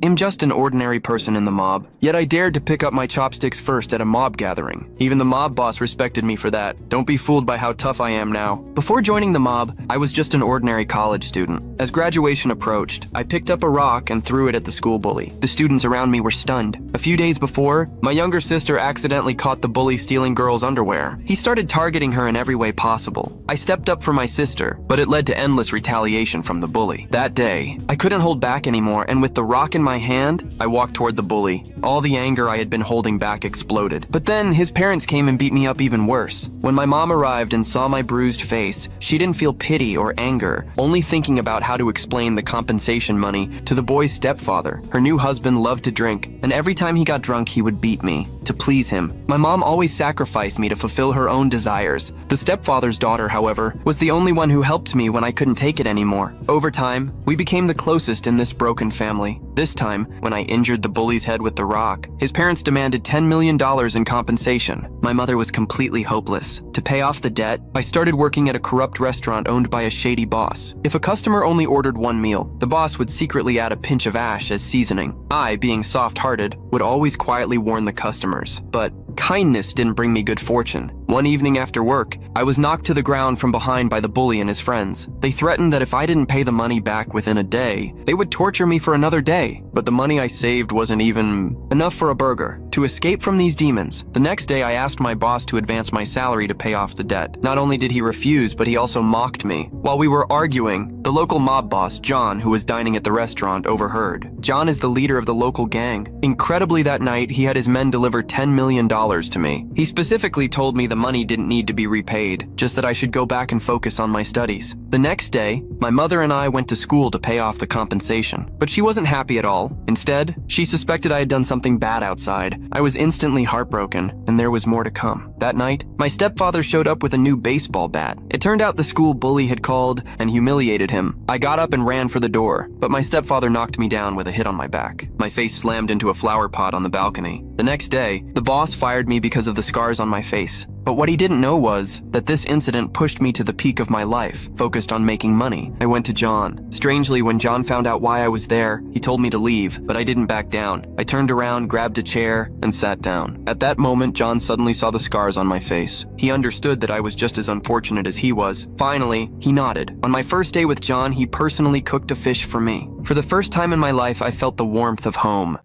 am just an ordinary person in the mob, yet I dared to pick up my chopsticks first at a mob gathering. Even the mob boss respected me for that. Don't be fooled by how tough I am now. Before joining the mob, I was just an ordinary college student. As graduation approached, I picked up a rock and threw it at the school bully. The students around me were stunned. A few days before, my younger sister accidentally caught the bully stealing girls' underwear. He started targeting her in every way possible. I stepped up for my sister, but it led to endless retaliation from the bully. That day, I couldn't hold back anymore, and with the rock in my hand, I walked toward the bully. All the anger I had been holding back exploded. But then, his parents came and beat me up even worse. When my mom arrived and saw my bruised face, she didn't feel pity or anger, only thinking about how to explain the compensation money to the boy's stepfather. Her new husband loved to drink, and every time he got drunk, he would beat me. To please him, my mom always sacrificed me to fulfill her own desires. The stepfather's daughter, however, was the only one who helped me when I couldn't take it anymore. Over time, we became the closest in this broken family. This time, when I injured the bully's head with the rock, his parents demanded $10 million in compensation. My mother was completely hopeless. To pay off the debt, I started working at a corrupt restaurant owned by a shady boss. If a customer only ordered one meal, the boss would secretly add a pinch of ash as seasoning. I, being soft-hearted, would always quietly warn the customers. But kindness didn't bring me good fortune. One evening after work, I was knocked to the ground from behind by the bully and his friends. They threatened that if I didn't pay the money back within a day, they would torture me for another day. But the money I saved wasn't even enough for a burger. To escape from these demons, the next day I asked my boss to advance my salary to pay off the debt. Not only did he refuse, but he also mocked me. While we were arguing, the local mob boss, John, who was dining at the restaurant, overheard. John is the leader of the local gang. Incredibly, that night, he had his men deliver $10 million to me. He specifically told me the money didn't need to be repaid, just that I should go back and focus on my studies. The next day, my mother and I went to school to pay off the compensation, but she wasn't happy at all. Instead, she suspected I had done something bad outside. I was instantly heartbroken, and there was more to come. That night, my stepfather showed up with a new baseball bat. It turned out the school bully had called and humiliated him. I got up and ran for the door, but my stepfather knocked me down with a hit on my back. My face slammed into a flower pot on the balcony. The next day, the boss fired me because of the scars on my face. But what he didn't know was that this incident pushed me to the peak of my life, focused on making money. I went to John. Strangely, when John found out why I was there, he told me to leave, but I didn't back down. I turned around, grabbed a chair, and sat down. At that moment, John suddenly saw the scars on my face. He understood that I was just as unfortunate as he was. Finally, he nodded. On my first day with John, he personally cooked a fish for me. For the first time in my life, I felt the warmth of home.